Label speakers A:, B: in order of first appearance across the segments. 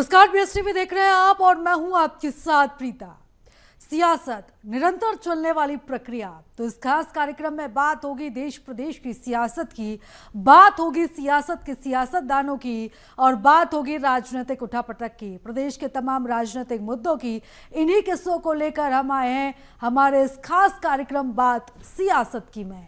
A: नमस्कार, बीएसटी में देख रहे हैं आप और मैं हूं आपके साथ प्रीता। सियासत निरंतर चलने वाली प्रक्रिया, तो इस खास कार्यक्रम में बात होगी देश प्रदेश की सियासत की, बात होगी सियासत के सियासतदानों की और बात होगी राजनीतिक उठापटक की, प्रदेश के तमाम राजनीतिक मुद्दों की। इन्हीं किस्सों को लेकर हम आए हैं हमारे इस खास कार्यक्रम बात सियासत की में।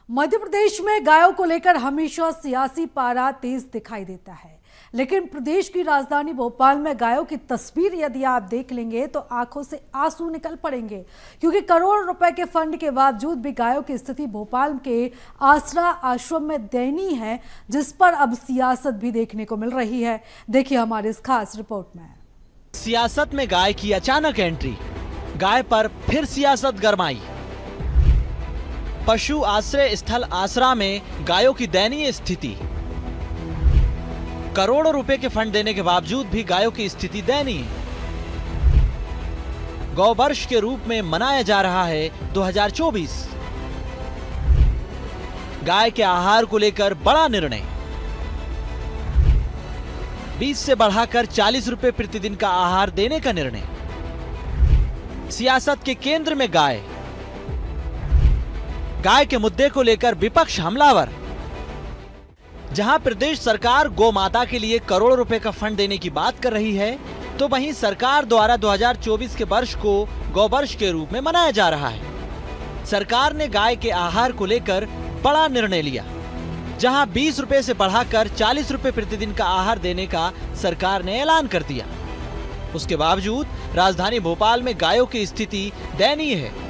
A: मध्य प्रदेश में गायों को लेकर हमेशा सियासी पारा तेज दिखाई देता है, लेकिन प्रदेश की राजधानी भोपाल में गायों की तस्वीर यदि आप देख लेंगे तो आंखों से आंसू निकल पड़ेंगे, क्योंकि करोड़ रुपए के फंड के बावजूद भी गायों की स्थिति भोपाल के आसरा आश्रम में दयनीय है, जिस पर अब सियासत भी देखने को मिल रही है। देखिए हमारे इस खास रिपोर्ट में।
B: सियासत में गाय की अचानक एंट्री, गाय पर फिर सियासत गरमाई। पशु आश्रय स्थल आसरा में गायों की दयनीय स्थिति। करोड़ों रुपए के फंड देने के बावजूद भी गायों की स्थिति दयनीय। गौवर्ष के रूप में मनाया जा रहा है 2024। गाय के आहार को लेकर बड़ा निर्णय, 20 से बढ़ाकर 40 रुपए प्रतिदिन का आहार देने का निर्णय। सियासत के केंद्र में गाय, गाय के मुद्दे को लेकर विपक्ष हमलावर। जहां प्रदेश सरकार गौ माता के लिए करोड़ों रुपए का फंड देने की बात कर रही है, तो वहीं सरकार द्वारा 2024 के वर्ष को गौवर्ष के रूप में मनाया जा रहा है। सरकार ने गाय के आहार को लेकर बड़ा निर्णय लिया, जहां 20 रुपए से बढ़ाकर 40 रुपए प्रतिदिन का आहार देने का सरकार ने ऐलान कर दिया। उसके बावजूद राजधानी भोपाल में गायों की स्थिति दयनीय है।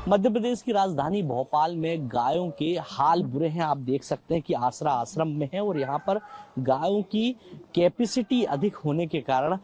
C: मध्य प्रदेश की राजधानी भोपाल में गायों के हाल बुरे हैं। आप देख सकते हैं कि आसरा आश्रम में है और यहाँ पर गायों की कैपेसिटी अधिक होने के कारण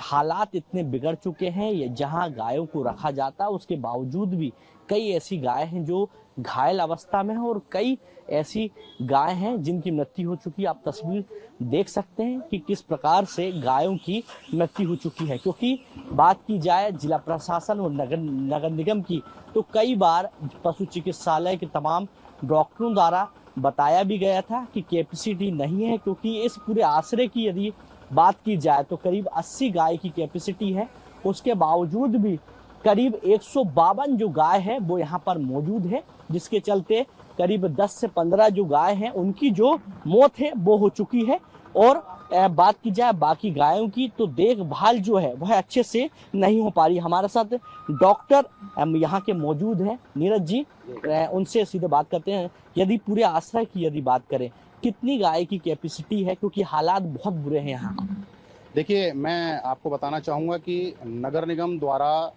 C: हालात इतने बिगड़ चुके हैं। जहाँ गायों को रखा जाता है उसके बावजूद भी कई ऐसी गाय हैं जो घायल अवस्था में है और कई ऐसी गाय हैं जिनकी मृत्यु हो चुकी है। आप तस्वीर देख सकते हैं कि किस प्रकार से गायों की मृत्यु हो चुकी है। क्योंकि बात की जाए जिला प्रशासन और नगर निगम की, तो कई बार पशु चिकित्सालय के तमाम डॉक्टरों द्वारा बताया भी गया था कि कैपेसिटी नहीं है, क्योंकि इस पूरे आश्रय की यदि बात की जाए तो करीब 80 गाय की कैपेसिटी है। उसके बावजूद भी करीब 152 जो गाय है वो यहाँ पर मौजूद है, जिसके चलते करीब 10 से 15 जो गाय हैं उनकी जो मौत है वो हो चुकी है। और बात की जाए बाकी गायों की, तो देखभाल जो है वह अच्छे से नहीं हो पा रही। हमारे साथ डॉक्टर यहाँ के मौजूद हैं, नीरज जी, उनसे सीधे बात करते हैं। यदि पूरे आश्रय की यदि बात करें, कितनी गाय की कैपेसिटी है, क्योंकि हालात बहुत बुरे हैं यहाँ?
D: देखिए, मैं आपको बताना चाहूँगा कि नगर निगम द्वारा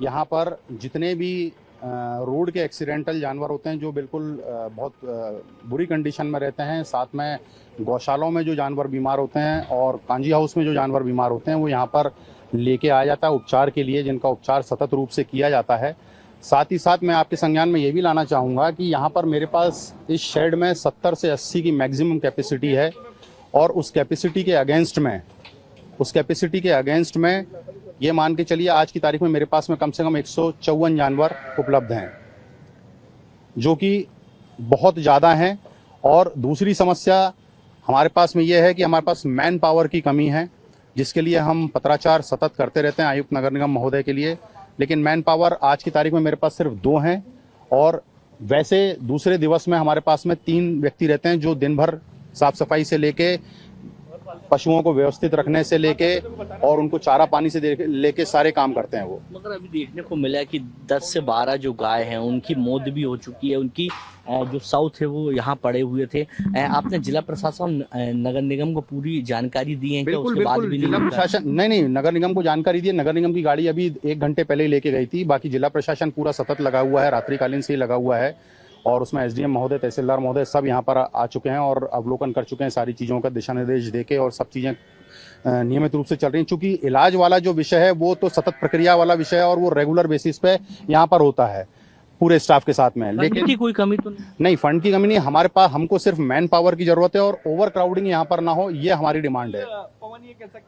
D: यहाँ पर जितने भी रोड के एक्सीडेंटल जानवर होते हैं जो बिल्कुल बहुत बुरी कंडीशन में रहते हैं, साथ में गौशालों में जो जानवर बीमार होते हैं और कांजी हाउस में जो जानवर बीमार होते हैं, वो यहाँ पर लेके आया जाता है उपचार के लिए, जिनका उपचार सतत रूप से किया जाता है। साथ ही साथ मैं आपके संज्ञान में ये भी लाना चाहूँगा कि यहाँ पर मेरे पास इस शेड में 70 से 80 की मैक्सिमम कैपेसिटी है और उस कैपेसिटी के अगेंस्ट में ये मान के चलिए आज की तारीख में मेरे पास में कम से कम 154 जानवर उपलब्ध हैं, जो कि बहुत ज़्यादा हैं। और दूसरी समस्या हमारे पास में ये है कि हमारे पास मैन पावर की कमी है, जिसके लिए हम पत्राचार सतत करते रहते हैं आयुक्त नगर निगम महोदय के लिए, लेकिन मैन पावर आज की तारीख में मेरे पास सिर्फ 2 हैं। और वैसे दूसरे दिवस में हमारे पास में 3 व्यक्ति रहते हैं जो दिन भर साफ सफाई से लेके, पशुओं को व्यवस्थित रखने से लेके और उनको चारा पानी से लेके सारे काम करते हैं वो।
C: मगर अभी देखने को मिला कि 10 से 12 जो गाय हैं उनकी मौत भी हो चुकी है, उनकी जो साउथ है वो यहाँ पड़े हुए थे। आपने जिला प्रशासन नगर निगम को पूरी जानकारी दी है?
D: बिल्कुल जिला प्रशासन नहीं, नगर निगम को जानकारी दी है। नगर निगम की गाड़ी अभी 1 घंटे पहले ही लेके गई थी। बाकी जिला प्रशासन पूरा सतत लगा हुआ है, रात्रिकालीन से ही लगा हुआ है और उसमें एसडीएम महोदय, तहसीलदार महोदय सब यहाँ पर आ चुके हैं और अवलोकन कर चुके हैं सारी चीज़ों का दिशा निर्देश देके, और सब चीज़ें नियमित रूप से चल रही हैं। चूंकि इलाज वाला जो विषय है वो तो सतत प्रक्रिया वाला विषय है और वो रेगुलर बेसिस पे यहाँ पर होता है पूरे स्टाफ के साथ में।
C: लेकिन की कोई कमी तो
D: नहीं, फंड की कमी नहीं हमारे पास। हमको सिर्फ मैन पावर की जरूरत है और ओवर क्राउडिंग यहाँ पर ना हो, ये हमारी डिमांड है।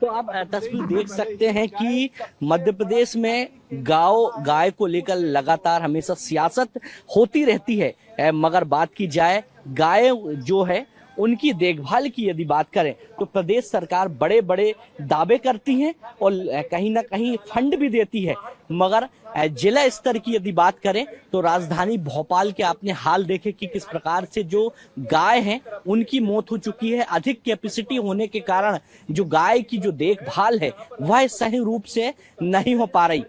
C: तो आप तस्वीर देख सकते हैं कि मध्य प्रदेश में गाय को लेकर लगातार हमेशा सियासत होती रहती है, मगर बात की जाए गाय जो है उनकी देखभाल की यदि बात करें तो प्रदेश सरकार बड़े बड़े दावे करती है और कहीं ना कहीं फंड भी देती है, मगर जिला स्तर की यदि बात करें तो राजधानी भोपाल के आपने हाल देखे कि किस प्रकार से जो गाय हैं उनकी मौत हो चुकी है। अधिक कैपेसिटी होने के कारण जो गाय की जो देखभाल है वह सही रूप से नहीं हो पा रही।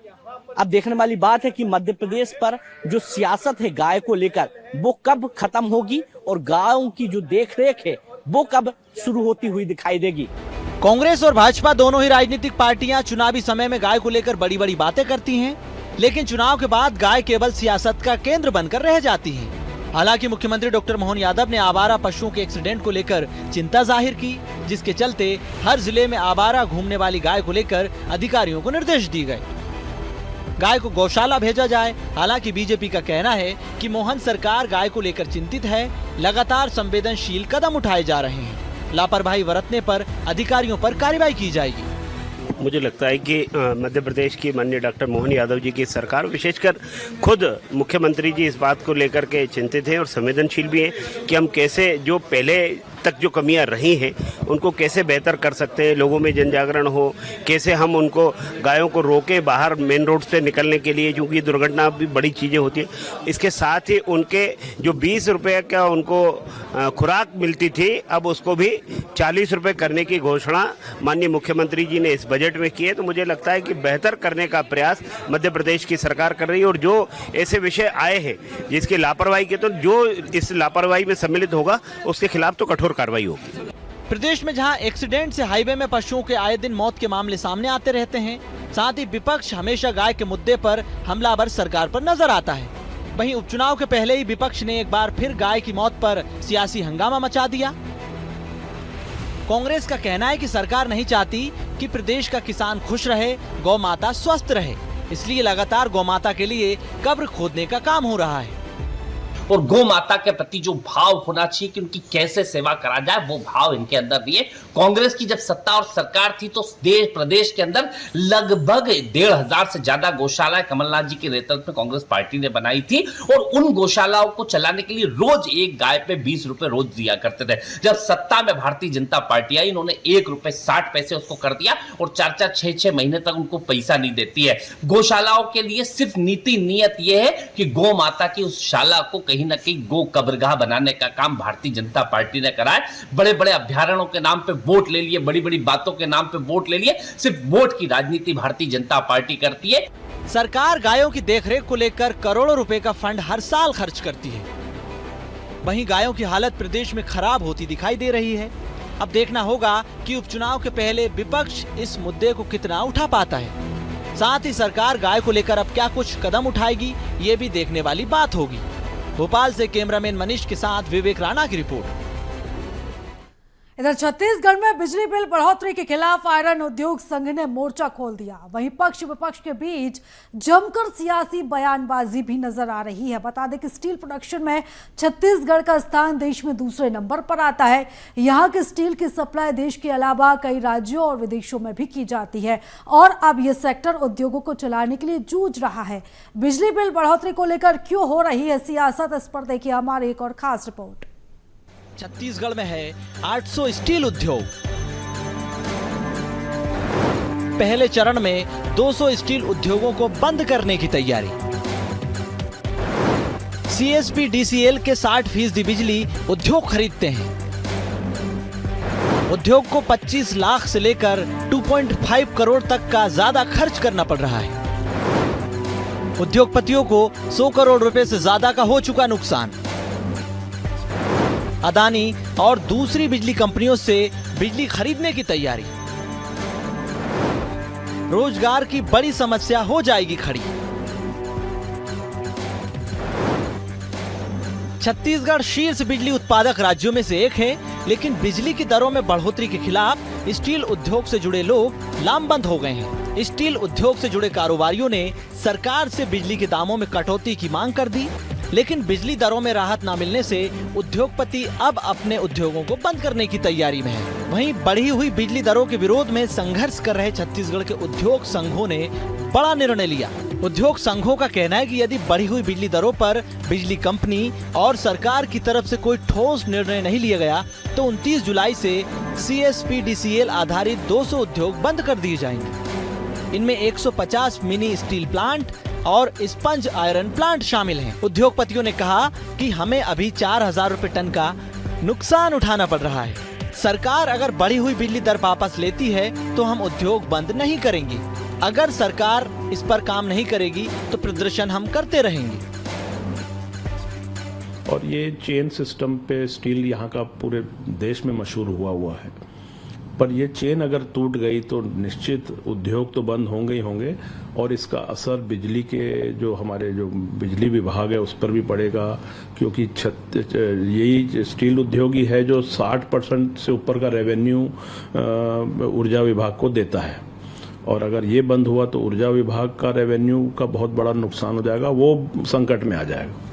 C: अब देखने वाली बात है कि मध्य प्रदेश पर जो सियासत है गाय को लेकर वो कब खत्म होगी और गायों की जो देखरेख है वो कब शुरू होती हुई दिखाई देगी।
B: कांग्रेस और भाजपा दोनों ही राजनीतिक पार्टियां चुनावी समय में गाय को लेकर बड़ी बड़ी बातें करती हैं, लेकिन चुनाव के बाद गाय केवल सियासत का केंद्र बनकर रह जाती है। हालांकि मुख्यमंत्री डॉक्टर मोहन यादव ने आवारा पशुओं के एक्सीडेंट को लेकर चिंता जाहिर की, जिसके चलते हर जिले में आवारा घूमने वाली गाय को लेकर अधिकारियों को निर्देश दिए गए। गाय को गौशाला भेजा जाए। हालांकि बीजेपी का कहना है कि मोहन सरकार गाय को लेकर चिंतित है, लगातार संवेदनशील कदम उठाए जा रहे हैं। लापरवाही बरतने पर अधिकारियों पर कार्रवाई की जाएगी।
E: मुझे लगता है कि मध्य प्रदेश की माननीय डॉक्टर मोहन यादव जी की सरकार, विशेषकर खुद मुख्यमंत्री जी इस बात को लेकर के चिंतित हैं और संवेदनशील भी हैं कि हम कैसे जो पहले तक जो कमियां रही हैं उनको कैसे बेहतर कर सकते हैं, लोगों में जन जागरण हो, कैसे हम उनको गायों को रोके बाहर मेन रोड से निकलने के लिए, क्योंकि दुर्घटना भी बड़ी चीज़ें होती हैं। इसके साथ ही उनके जो 20 रुपये का उनको खुराक मिलती थी अब उसको भी 40 रुपये करने की घोषणा माननीय मुख्यमंत्री जी ने इस बजट में की है। तो मुझे लगता है कि बेहतर करने का प्रयास मध्य प्रदेश की सरकार कर रही है और जो ऐसे विषय आए हैं जिसकी लापरवाही के, तो जो इस लापरवाही में सम्मिलित होगा उसके खिलाफ तो कठोर कार्रवाई होगी।
B: प्रदेश में जहां एक्सीडेंट से हाईवे में पशुओं के आए दिन मौत के मामले सामने आते रहते हैं, साथ ही विपक्ष हमेशा गाय के मुद्दे पर हमलावर सरकार पर नजर आता है। वहीं उपचुनाव के पहले ही विपक्ष ने एक बार फिर गाय की मौत पर सियासी हंगामा मचा दिया। कांग्रेस का कहना है कि सरकार नहीं चाहती कि प्रदेश का किसान खुश रहे, गौ माता स्वस्थ रहे, इसलिए लगातार गौ माता के लिए कब्र खोदने का काम हो रहा है।
F: और गौ माता के प्रति जो भाव होना चाहिए कि उनकी कैसे सेवा करा जाए, वो भाव इनके अंदर भी है। कांग्रेस की जब सत्ता और सरकार थी तो देश प्रदेश के अंदर लगभग 1500 से ज्यादा गौशालाएं कमलनाथ जी के नेतृत्व में कांग्रेस पार्टी ने बनाई थी और उन गौशालाओं को चलाने के लिए रोज एक गाय पे 20 रुपए रोज दिया करते थे। जब सत्ता में भारतीय जनता पार्टी आई, इन्होंने 1 रुपए 60 पैसे उसको कर दिया और 4-4, 6-6 महीने तक उनको पैसा नहीं देती है। गौशालाओं के लिए सिर्फ नीति नियत यह है कि गौ माता की उस शाला को कहीं न कहीं गो कब्रगाह बनाने का काम भारतीय जनता पार्टी ने करा है। बड़े बड़े अभ्यारण्यों के नाम पे वोट ले लिए, बड़ी बड़ी बातों के नाम पे वोट ले लिए, सिर्फ वोट की राजनीति भारतीय जनता पार्टी करती है।
B: सरकार गायों की देखरेख को लेकर करोड़ों रुपए का फंड हर साल खर्च करती है। वहीं गायों की हालत प्रदेश में खराब होती दिखाई दे रही है। अब देखना होगा कि उपचुनाव के पहले विपक्ष इस मुद्दे को कितना उठा पाता है। साथ ही सरकार गाय को लेकर अब क्या कुछ कदम उठाएगी, ये भी देखने वाली बात होगी। भोपाल से कैमरामैन मनीष के साथ विवेक राणा की रिपोर्ट।
A: इधर छत्तीसगढ़ में बिजली बिल बढ़ोतरी के खिलाफ आयरन उद्योग संघ ने मोर्चा खोल दिया। वहीं पक्ष विपक्ष के बीच जमकर सियासी बयानबाजी भी नजर आ रही है। बता दें कि स्टील प्रोडक्शन में छत्तीसगढ़ का स्थान देश में दूसरे नंबर पर आता है। यहां के स्टील की सप्लाई देश के अलावा कई राज्यों और विदेशों में भी की जाती है और अब यह सेक्टर उद्योगों को चलाने के लिए जूझ रहा है। बिजली बिल बढ़ोतरी को लेकर क्यों हो रही है सियासत, इस पर देखिए हमारी एक और खास रिपोर्ट।
B: छत्तीसगढ़ में है 800 स्टील उद्योग। पहले चरण में 200 स्टील उद्योगों को बंद करने की तैयारी। CSP-DCL के 60% बिजली उद्योग खरीदते हैं। उद्योग को 25 लाख से लेकर 2.5 करोड़ तक का ज्यादा खर्च करना पड़ रहा है। उद्योगपतियों को 100 करोड़ रुपए से ज्यादा का हो चुका नुकसान। अदानी और दूसरी बिजली कंपनियों से बिजली खरीदने की तैयारी। रोजगार की बड़ी समस्या हो जाएगी खड़ी। छत्तीसगढ़ शीर्ष बिजली उत्पादक राज्यों में से एक है, लेकिन बिजली की दरों में बढ़ोतरी के खिलाफ स्टील उद्योग से जुड़े लोग लामबंद हो गए हैं। स्टील उद्योग से जुड़े कारोबारियों ने सरकार से बिजली के दामों में कटौती की मांग कर दी। लेकिन बिजली दरों में राहत न मिलने से उद्योगपति अब अपने उद्योगों को बंद करने की तैयारी में है। वहीं बढ़ी हुई बिजली दरों के विरोध में संघर्ष कर रहे छत्तीसगढ़ के उद्योग संघों ने बड़ा निर्णय लिया। उद्योग संघों का कहना है कि यदि बढ़ी हुई बिजली दरों पर बिजली कंपनी और सरकार की तरफ से कोई ठोस निर्णय नहीं लिया गया तो 29 जुलाई से CSPDCL आधारित 200 उद्योग बंद कर दिए जाएंगे। इनमें 150 मिनी स्टील प्लांट और स्पंज आयरन प्लांट शामिल हैं। उद्योगपतियों ने कहा कि हमें अभी 4,000 रुपए टन का नुकसान उठाना पड़ रहा है। सरकार अगर बढ़ी हुई बिजली दर वापस लेती है तो हम उद्योग बंद नहीं करेंगे। अगर सरकार इस पर काम नहीं करेगी तो प्रदर्शन हम करते रहेंगे।
G: और ये चेन सिस्टम पे स्टील यहाँ का पूरे देश में मशहूर हुआ है, पर ये चेन अगर टूट गई तो निश्चित उद्योग तो बंद होंगे ही होंगे और इसका असर बिजली के जो हमारे जो बिजली विभाग है उस पर भी पड़ेगा, क्योंकि यही स्टील उद्योग ही है जो 60% से ऊपर का रेवेन्यू ऊर्जा विभाग को देता है। और अगर ये बंद हुआ तो ऊर्जा विभाग का रेवेन्यू का बहुत बड़ा नुकसान हो जाएगा, वो संकट में आ जाएगा।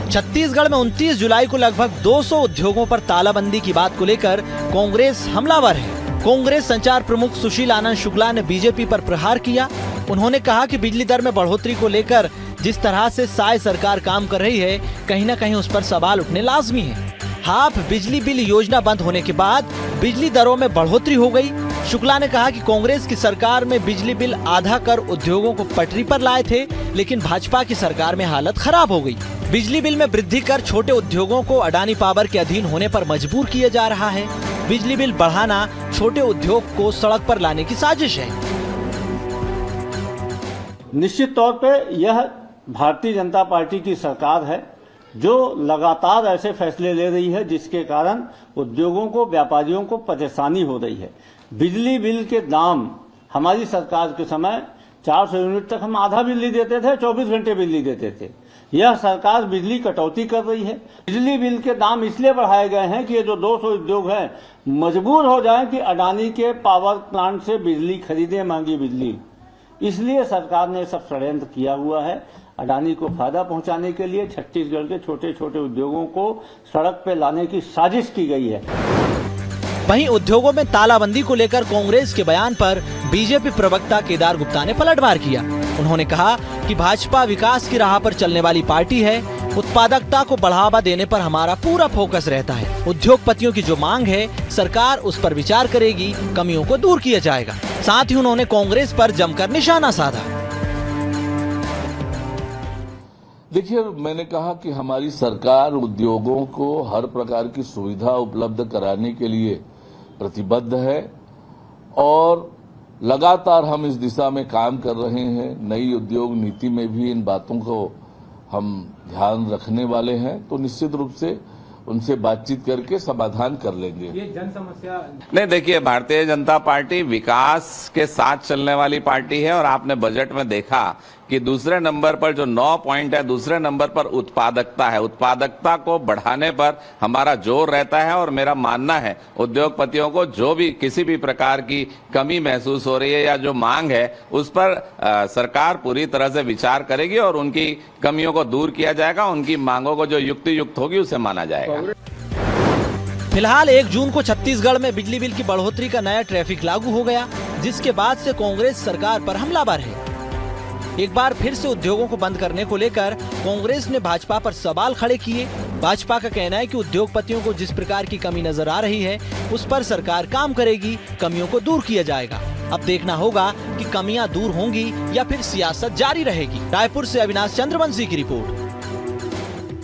B: छत्तीसगढ़ में 29 जुलाई को लगभग 200 उद्योगों पर तालाबंदी की बात को लेकर कांग्रेस हमलावर है। कांग्रेस संचार प्रमुख सुशील आनंद शुक्ला ने बीजेपी पर प्रहार किया। उन्होंने कहा कि बिजली दर में बढ़ोतरी को लेकर जिस तरह से साय सरकार काम कर रही है, कहीं न कहीं उस पर सवाल उठने लाजमी है। हाफ बिजली बिल योजना बंद होने के बाद बिजली दरों में बढ़ोतरी हो गई। शुक्ला ने कहा कि कांग्रेस की सरकार में बिजली बिल आधा कर उद्योगों को पटरी पर लाए थे, लेकिन भाजपा की सरकार में हालत खराब हो गई। बिजली बिल में वृद्धि कर छोटे उद्योगों को अडानी पावर के अधीन होने पर मजबूर किया जा रहा है। बिजली बिल बढ़ाना छोटे उद्योग को सड़क पर लाने की साजिश है।
H: निश्चित तौर पे यह भारतीय जनता पार्टी की सरकार है जो लगातार ऐसे फैसले ले रही है जिसके कारण उद्योगों को, व्यापारियों को परेशानी हो रही है। बिजली बिल के दाम हमारी सरकार के समय 400 यूनिट तक हम आधा बिजली देते थे, 24 घंटे बिजली देते थे। यह सरकार बिजली कटौती कर रही है। बिजली बिल के दाम इसलिए बढ़ाए गए हैं कि ये जो 200 उद्योग हैं मजबूर हो जाएं कि अडानी के पावर प्लांट से बिजली खरीदें, महंगी बिजली। इसलिए सरकार ने सब षड्यंत्र किया हुआ है। अडानी को फायदा पहुंचाने के लिए छत्तीसगढ़ के छोटे छोटे उद्योगों को सड़क पे लाने की साजिश की गई है।
B: वहीं उद्योगों में तालाबंदी को लेकर कांग्रेस के बयान पर बीजेपी प्रवक्ता केदार गुप्ता ने पलटवार किया। उन्होंने कहा कि भाजपा विकास की राह पर चलने वाली पार्टी है। उत्पादकता को बढ़ावा देने पर हमारा पूरा फोकस रहता है। उद्योगपतियों की जो मांग है सरकार उस पर विचार करेगी, कमियों को दूर किया जाएगा। साथ ही उन्होंने कांग्रेस पर जमकर निशाना साधा।
I: देखिए, मैंने कहा कि हमारी सरकार उद्योगों को हर प्रकार की सुविधा उपलब्ध कराने के लिए प्रतिबद्ध है और लगातार हम इस दिशा में काम कर रहे हैं। नई उद्योग नीति में भी इन बातों को हम ध्यान रखने वाले हैं, तो निश्चित रूप से उनसे बातचीत करके समाधान कर लेंगे।
J: ये जन समस्या नहीं, देखिए, भारतीय जनता पार्टी विकास के साथ चलने वाली पार्टी है और आपने बजट में देखा कि दूसरे नंबर पर जो 9 पॉइंट है, दूसरे नंबर पर उत्पादकता है। उत्पादकता को बढ़ाने पर हमारा जोर रहता है और मेरा मानना है उद्योगपतियों को जो भी किसी भी प्रकार की कमी महसूस हो रही है या जो मांग है उस पर सरकार पूरी तरह से विचार करेगी और उनकी कमियों को दूर किया जाएगा। उनकी मांगों को जो युक्त होगी उसे माना जाएगा।
B: फिलहाल 1 जून को छत्तीसगढ़ में बिजली बिल की बढ़ोतरी का नया ट्रैफिक लागू हो गया, जिसके बाद से कांग्रेस सरकार पर हमलावर है। एक बार फिर से उद्योगों को बंद करने को लेकर कांग्रेस ने भाजपा पर सवाल खड़े किए। भाजपा का कहना है कि उद्योगपतियों को जिस प्रकार की कमी नजर आ रही है उस पर सरकार काम करेगी, कमियों को दूर किया जाएगा। अब देखना होगा कि कमियां दूर होंगी या फिर सियासत जारी रहेगी। रायपुर से अविनाश चंद्रवंशी की रिपोर्ट।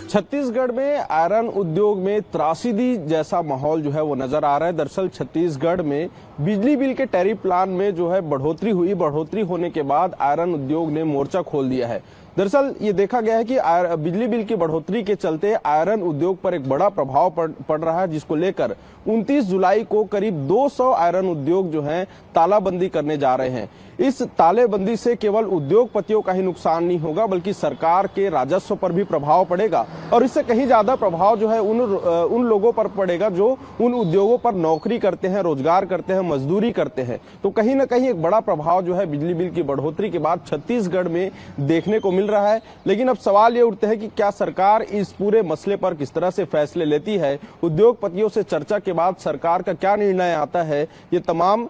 K: छत्तीसगढ़ में आयरन उद्योग में त्रासदी जैसा माहौल जो है वो नजर आ रहा है। दरअसल छत्तीसगढ़ में बिजली बिल के टैरिफ प्लान में जो है बढ़ोतरी होने के बाद आयरन उद्योग ने मोर्चा खोल दिया है। दरअसल ये देखा गया है कि बिजली बिल की बढ़ोतरी के चलते आयरन उद्योग पर एक बड़ा प्रभाव पड़ रहा है, जिसको लेकर 29 जुलाई को करीब 200 आयरन उद्योग जो हैं तालाबंदी करने जा रहे हैं। इस तालेबंदी से केवल उद्योगपतियों का ही नुकसान नहीं होगा बल्कि सरकार के राजस्व पर भी प्रभाव पड़ेगा और इससे कहीं ज्यादा प्रभाव जो है उन लोगों पर पड़ेगा जो उन उद्योगों पर नौकरी करते हैं, रोजगार करते हैं, मजदूरी करते हैं। तो कहीं ना कहीं एक बड़ा प्रभाव जो है बिजली बिल की बढ़ोतरी के बाद छत्तीसगढ़ में देखने को मिल मिल रहा है। लेकिन अब सवाल ये उठते हैं कि क्या सरकार इस पूरे मसले पर किस तरह से फैसले लेती है, उद्योगपतियों से चर्चा के बाद सरकार का क्या निर्णय आता है, ये तमाम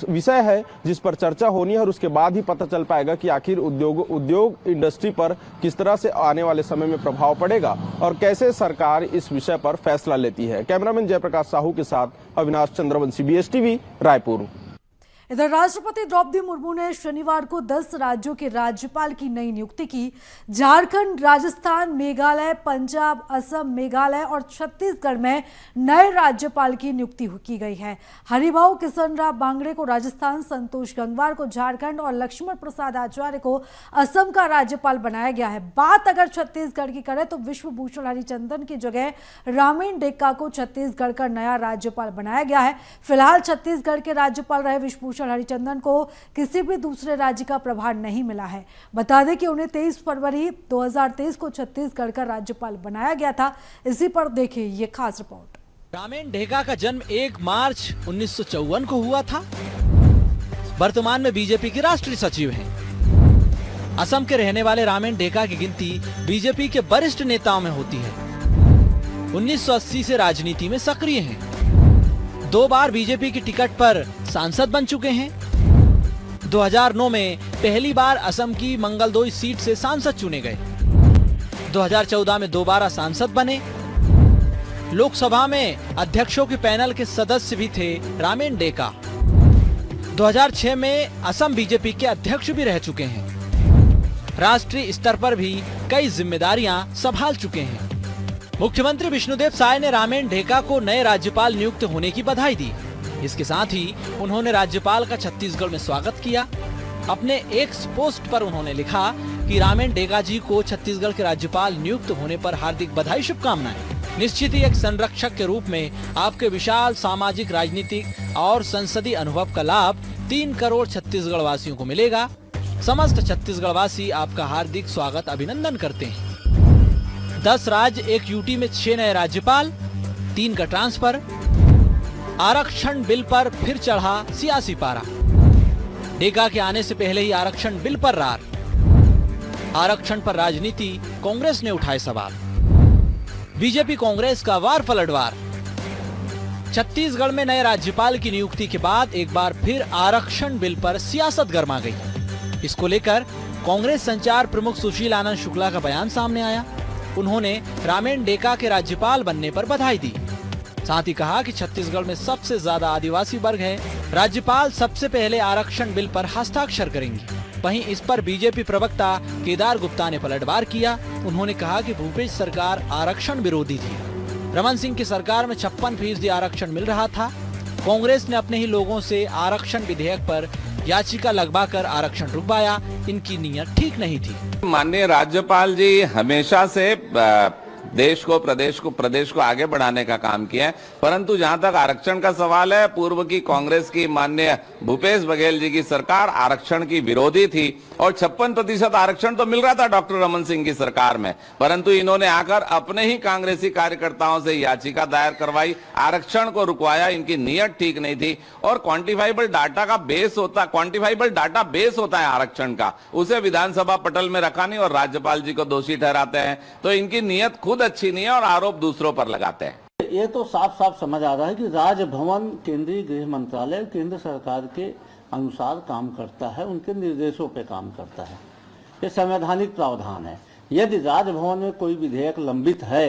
K: विषय है जिस पर चर्चा होनी है और उसके बाद ही पता चल पाएगा कि आखिर उद्योग इंडस्ट्री पर किस तरह से आने वाले समय में प्रभाव पड़ेगा और कैसे सरकार इस विषय पर फैसला लेती है। कैमरामैन जयप्रकाश साहू के साथ अविनाश चंद्रवंशी, BSTV, रायपुर।
A: इधर राष्ट्रपति द्रौपदी मुर्मू ने शनिवार को 10 राज्यों के राज्यपाल की नई नियुक्ति की। झारखंड, राजस्थान, मेघालय, पंजाब, असम, मेघालय और छत्तीसगढ़ में नए राज्यपाल की नियुक्ति की गई है। हरिभाऊ किशनराव बांगड़े को राजस्थान, संतोष गंगवार को झारखंड और लक्ष्मण प्रसाद आचार्य को असम का राज्यपाल बनाया गया है। बात अगर छत्तीसगढ़ की करें तो विश्वभूषण हरिचंदन की जगह रामेन डेक्का को छत्तीसगढ़ का नया राज्यपाल बनाया गया है। फिलहाल छत्तीसगढ़ के राज्यपाल रहे विश्वभूषण हरिचंदन को किसी भी दूसरे राज्य का प्रभार नहीं मिला है। बता दें कि उन्हें 23 फरवरी 2023 को छत्तीसगढ़ का राज्यपाल बनाया गया था। इसी पर देखें ये खास रिपोर्ट।
B: रामेन डेक्का का जन्म 1 मार्च 1954 को हुआ था। वर्तमान में बीजेपी के राष्ट्रीय सचिव हैं। असम के रहने वाले रामेन डेक्का की गिनती बीजेपी के वरिष्ठ नेताओं में होती है। 1980 से राजनीति में सक्रिय हैं। 2 बार बीजेपी की टिकट पर सांसद बन चुके हैं। 2009 में पहली बार असम की मंगलदोई सीट से सांसद चुने गए। 2014 में दोबारा सांसद बने। लोकसभा में अध्यक्षों के पैनल के सदस्य भी थे रामेन डेक्का। 2006 में असम बीजेपी के अध्यक्ष भी रह चुके हैं। राष्ट्रीय स्तर पर भी कई जिम्मेदारियां संभाल चुके हैं। मुख्यमंत्री विष्णुदेव साय ने रामेन डेक्का को नए राज्यपाल नियुक्त होने की बधाई दी। इसके साथ ही उन्होंने राज्यपाल का छत्तीसगढ़ में स्वागत किया। अपने एक्स पोस्ट पर उन्होंने लिखा कि रामेन डेक्का जी को छत्तीसगढ़ के राज्यपाल नियुक्त होने पर हार्दिक बधाई, शुभकामनाएं। निश्चित ही एक संरक्षक के रूप में आपके विशाल सामाजिक, राजनीतिक और संसदीय अनुभव का लाभ 3 करोड़ छत्तीसगढ़ वासियों को मिलेगा। समस्त छत्तीसगढ़ वासी आपका हार्दिक स्वागत, अभिनंदन करते हैं। 10 राज्य, 1 यूटी में 6 नए राज्यपाल, 3 का ट्रांसफर। आरक्षण बिल पर फिर चढ़ा सियासी पारा। डेक्का के आने से पहले ही आरक्षण बिल पर रार। आरक्षण पर राजनीति, कांग्रेस ने उठाए सवाल। बीजेपी कांग्रेस का वार पलटवार। छत्तीसगढ़ में नए राज्यपाल की नियुक्ति के बाद एक बार फिर आरक्षण बिल पर सियासत गर्मा गई। इसको लेकर कांग्रेस संचार प्रमुख सुशील आनंद शुक्ला का बयान सामने आया। उन्होंने रामेन डेक्का के राज्यपाल बनने पर बधाई दी। साथ ही कहा कि छत्तीसगढ़ में सबसे ज्यादा आदिवासी वर्ग है। राज्यपाल सबसे पहले आरक्षण बिल पर हस्ताक्षर करेंगे। वहीं इस पर बीजेपी प्रवक्ता केदार गुप्ता ने पलटवार किया। उन्होंने कहा कि भूपेश सरकार आरक्षण विरोधी थी। रमन सिंह की सरकार में 56% आरक्षण मिल रहा था। कांग्रेस ने अपने ही लोगों से आरक्षण विधेयक पर याचिका लगवाकर आरक्षण रुकवाया। इनकी नीयत ठीक नहीं थी।
J: माननीय राज्यपाल जी हमेशा से देश को, प्रदेश को आगे बढ़ाने का काम किया है, परंतु जहां तक आरक्षण का सवाल है, पूर्व की कांग्रेस की माननीय भूपेश बघेल जी की सरकार आरक्षण की विरोधी थी और 56% आरक्षण तो मिल रहा था डॉक्टर रमन सिंह की सरकार में, परंतु इन्होंने आकर अपने ही कांग्रेसी कार्यकर्ताओं से याचिका दायर करवाई, आरक्षण को रुकवाया। इनकी नीयत ठीक नहीं थी। और क्वांटिफाइबल डाटा बेस होता है आरक्षण का, उसे विधानसभा पटल में रखा नहीं और राज्यपाल जी को दोषी ठहराते हैं। तो इनकी नीयत खुद अच्छी नहीं है और आरोप दूसरों पर लगाते हैं।
H: ये तो साफ साफ समझ आ रहा है कि राजभवन केंद्रीय गृह मंत्रालय केंद्र सरकार के अनुसार काम करता है, उनके निर्देशों पे काम करता है। ये संवैधानिक प्रावधान है। यदि राजभवन में कोई विधेयक लंबित है,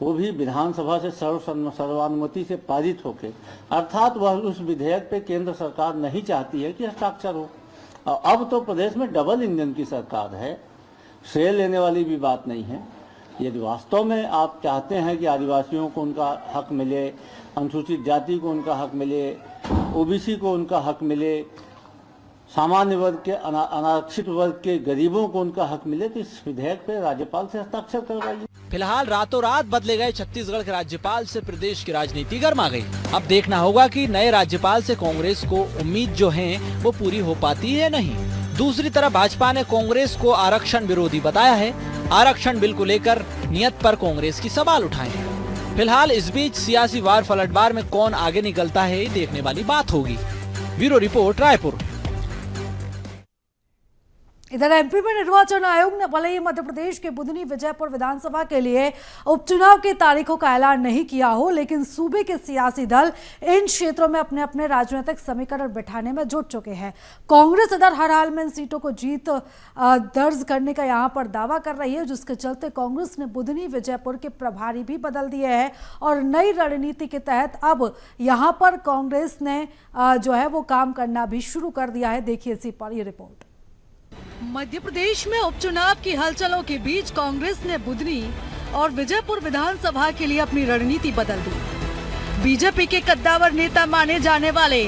H: वो भी विधानसभा से सर्वानुमति से पारित होके, अर्थात वह उस विधेयक पे केंद्र सरकार नहीं चाहती है कि हस्ताक्षर हो। अब तो प्रदेश में डबल इंजन की सरकार है, श्रेय लेने वाली भी बात नहीं है। यदि वास्तव में आप चाहते हैं कि आदिवासियों को उनका हक मिले, अनुसूचित जाति को उनका हक मिले, ओबीसी को उनका हक मिले, सामान्य वर्ग के, अनारक्षित वर्ग के गरीबों को उनका हक मिले, तो इस विधेयक पे राज्यपाल से हस्ताक्षर करवाइए।
B: फिलहाल रातों रात बदले गए छत्तीसगढ़ के राज्यपाल से प्रदेश की राजनीति गर्मा गई। अब देखना होगा कि नए राज्यपाल से कांग्रेस को उम्मीद जो है वो पूरी हो पाती है नहीं। दूसरी तरफ भाजपा ने कांग्रेस को आरक्षण विरोधी बताया है। आरक्षण बिल को लेकर नियत पर कांग्रेस की सवाल उठाए हैं। फिलहाल इस बीच सियासी वार पलटवार में कौन आगे निकलता है, देखने वाली बात होगी। Bureau report, Raipur.
A: इधर एमपी में निर्वाचन आयोग ने भले ही मध्य प्रदेश के बुधनी विजयपुर विधानसभा के लिए उपचुनाव की तारीखों का ऐलान नहीं किया हो, लेकिन सूबे के सियासी दल इन क्षेत्रों में अपने अपने राजनीतिक समीकरण बिठाने में जुट चुके हैं। कांग्रेस इधर हर हाल में इन सीटों को जीत दर्ज करने का यहां पर दावा कर रही है, जिसके चलते कांग्रेस ने बुधनी विजयपुर के प्रभारी भी बदल दिए हैं और नई रणनीति के तहत अब यहां पर कांग्रेस ने जो है वो काम करना भी शुरू कर दिया है। देखिए इसी पर ये रिपोर्ट। मध्य प्रदेश में उपचुनाव की हलचलों के बीच कांग्रेस ने बुधनी और विजयपुर विधानसभा के लिए अपनी रणनीति बदल दी। बीजेपी के कद्दावर नेता माने जाने वाले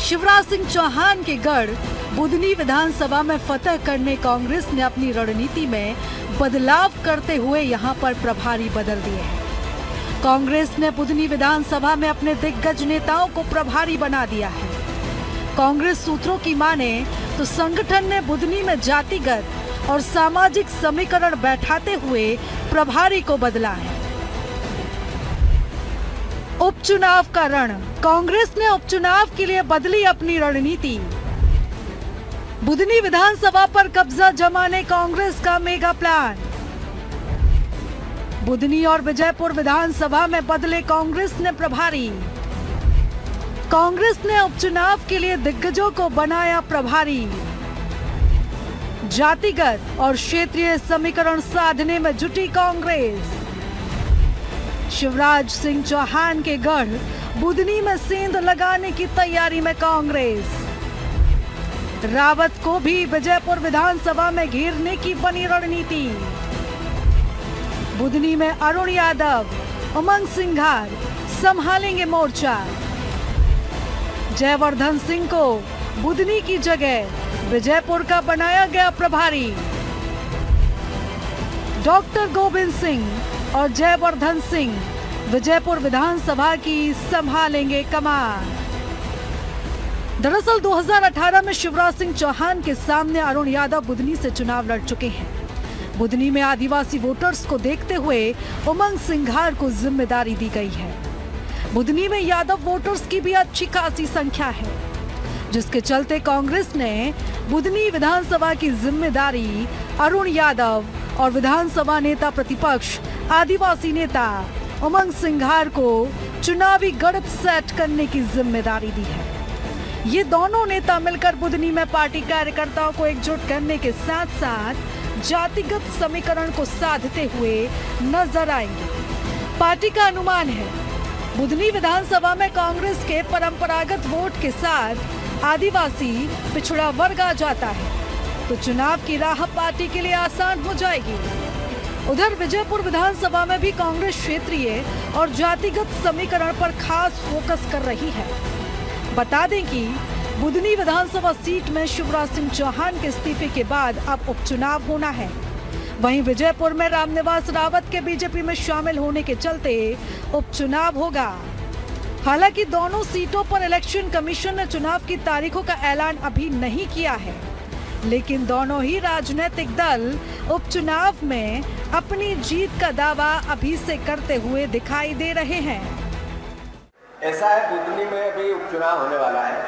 A: शिवराज सिंह चौहान के गढ़ बुधनी विधानसभा में फतह करने कांग्रेस ने अपनी रणनीति में बदलाव करते हुए यहां पर प्रभारी बदल दिए हैं। कांग्रेस ने बुधनी विधानसभा में अपने दिग्गज नेताओं को प्रभारी बना दिया है। कांग्रेस सूत्रों की माने तो संगठन ने बुधनी में जातिगत और सामाजिक समीकरण बैठाते हुए प्रभारी को बदला है। उपचुनाव का रण, कांग्रेस ने उपचुनाव के लिए बदली अपनी रणनीति। बुधनी विधानसभा पर कब्जा जमाने कांग्रेस का मेगा प्लान। बुधनी और विजयपुर विधानसभा में बदले कांग्रेस ने प्रभारी। कांग्रेस ने उपचुनाव के लिए दिग्गजों को बनाया प्रभारी। जातिगत और क्षेत्रीय समीकरण साधने में जुटी कांग्रेस। शिवराज सिंह चौहान के गढ़ बुधनी में सेंध लगाने की तैयारी में कांग्रेस। रावत को भी विजयपुर विधानसभा में घेरने की बनी रणनीति। बुधनी में अरुण यादव, उमंग सिंघार संभालेंगे मोर्चा। जयवर्धन सिंह को बुधनी की जगह विजयपुर का बनाया गया प्रभारी। डॉक्टर गोविंद सिंह और जयवर्धन सिंह विजयपुर विधानसभा की संभालेंगे कमान। दरअसल 2018 में शिवराज सिंह चौहान के सामने अरुण यादव बुधनी से चुनाव लड़ चुके हैं। बुधनी में आदिवासी वोटर्स को देखते हुए उमंग सिंघार को जिम्मेदारी दी गई है। बुधनी में यादव वोटर्स की भी अच्छी खासी संख्या है, जिसके चलते कांग्रेस ने बुधनी विधानसभा की जिम्मेदारी अरुण यादव और विधानसभा नेता प्रतिपक्ष आदिवासी नेता उमंग सिंघार को चुनावी गढ़ सेट करने की जिम्मेदारी दी है। ये दोनों नेता मिलकर बुधनी में पार्टी कार्यकर्ताओं को एकजुट करने के साथ साथ जातिगत समीकरण को साधते हुए नजर आएंगे। पार्टी का अनुमान है बुधनी विधानसभा में कांग्रेस के परंपरागत वोट के साथ आदिवासी पिछड़ा वर्ग आ जाता है, तो चुनाव की राह पार्टी के लिए आसान हो जाएगी। उधर विजयपुर विधानसभा में भी कांग्रेस क्षेत्रीय और जातिगत समीकरण पर खास फोकस कर रही है। बता दें कि बुधनी विधानसभा सीट में शिवराज सिंह चौहान के इस्तीफे के बाद अब उपचुनाव होना है। वहीं विजयपुर में रामनिवास रावत के बीजेपी में शामिल होने के चलते उपचुनाव होगा। हालांकि दोनों सीटों पर इलेक्शन कमीशन ने चुनाव की तारीखों का ऐलान अभी नहीं किया है, लेकिन दोनों ही राजनीतिक दल उपचुनाव में अपनी जीत का दावा अभी से करते हुए दिखाई दे रहे हैं।
L: ऐसा है, बुधनी में अभी उपचुनाव होने वाला है।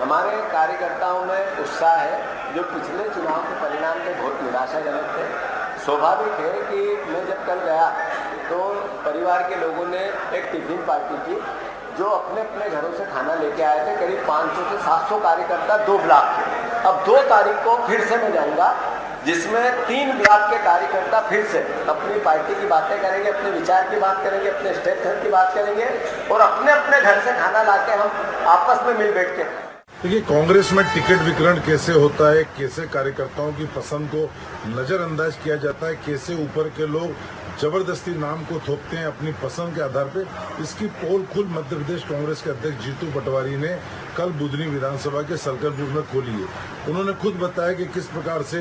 L: हमारे कार्यकर्ताओं में उत्साह है, जो पिछले चुनाव के परिणाम पे बहुत निराशाजनक थे। स्वाभाविक है कि मैं जब कल गया तो परिवार के लोगों ने एक टिफिन पार्टी की, जो अपने अपने घरों से खाना लेके आए थे। करीब 500 से 700 कार्यकर्ता 2 ब्लॉक के। अब 2 तारीख को फिर से मैं जाऊंगा, जिसमें 3 ब्लॉक के कार्यकर्ता फिर से अपनी पार्टी की बातें करेंगे, अपने विचार की बात करेंगे, अपने स्टेटमेंट की बात करेंगे और अपने अपने घर से खाना लाके हम आपस में मिल बैठ के।
M: देखिए, कांग्रेस में टिकट वितरण कैसे होता है, कैसे कार्यकर्ताओं की पसंद को नजरअंदाज किया जाता है, कैसे ऊपर के लोग जबरदस्ती नाम को थोपते हैं अपनी पसंद के आधार पे, इसकी पोल खुद मध्य प्रदेश कांग्रेस के अध्यक्ष जीतू पटवारी ने कल बुधनी विधानसभा के सरकलपुर में खोली है। उन्होंने खुद बताया कि किस प्रकार से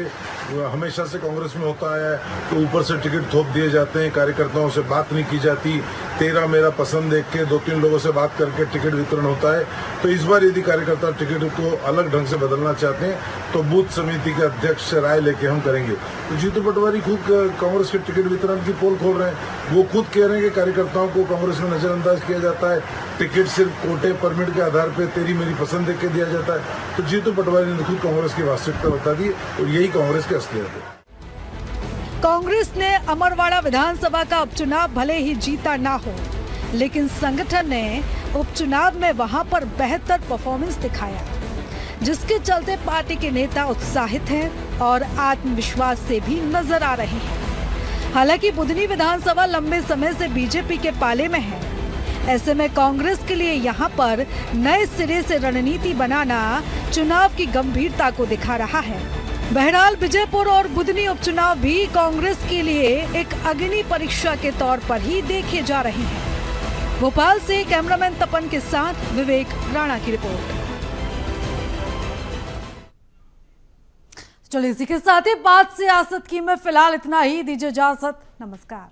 M: हमेशा से कांग्रेस में होता है कि ऊपर से टिकट थोप दिए जाते हैं, कार्यकर्ताओं से बात नहीं की जाती, तेरा मेरा पसंद देख के 2-3 लोगों से बात करके टिकट वितरण होता है। तो इस बार यदि कार्यकर्ता टिकट को अलग ढंग से बदलना चाहते हैं तो बूथ समिति के अध्यक्ष से राय लेके हम करेंगे। तो जीतू पटवारी खुद कांग्रेस के टिकट वितरण की पोल खोल रहे हैं। वो खुद कह रहे हैं कि कार्यकर्ताओं को कांग्रेस में नजरअंदाज किया जाता है, टिकट सिर्फ कोटे परमिट के आधार पर तेरी मेरी पसंद देख के दिया जाता है। तो जीतू पटवारी ने खुद कांग्रेस की वास्तविकता बता दी और यही कांग्रेस की असलियत है।
A: कांग्रेस ने अमरवाड़ा विधानसभा का उपचुनाव भले ही जीता ना हो, लेकिन संगठन ने उपचुनाव में वहां पर बेहतर परफॉर्मेंस दिखाया, जिसके चलते पार्टी के नेता उत्साहित हैं और आत्मविश्वास से भी नजर आ रहे हैं। हालांकि बुधनी विधानसभा लंबे समय से बीजेपी के पाले में है। ऐसे में कांग्रेस के लिए यहां पर नए सिरे से रणनीति बनाना चुनाव की गंभीरता को दिखा रहा है। बहरहाल विजयपुर और बुधनी उपचुनाव भी कांग्रेस के लिए एक अग्नि परीक्षा के तौर पर ही देखे जा रहे हैं। भोपाल से कैमरामैन तपन के साथ विवेक राणा की रिपोर्ट। चलिए इसी के साथ ही बात सियासत की में फिलहाल इतना ही। दीजिए इजाजत, नमस्कार।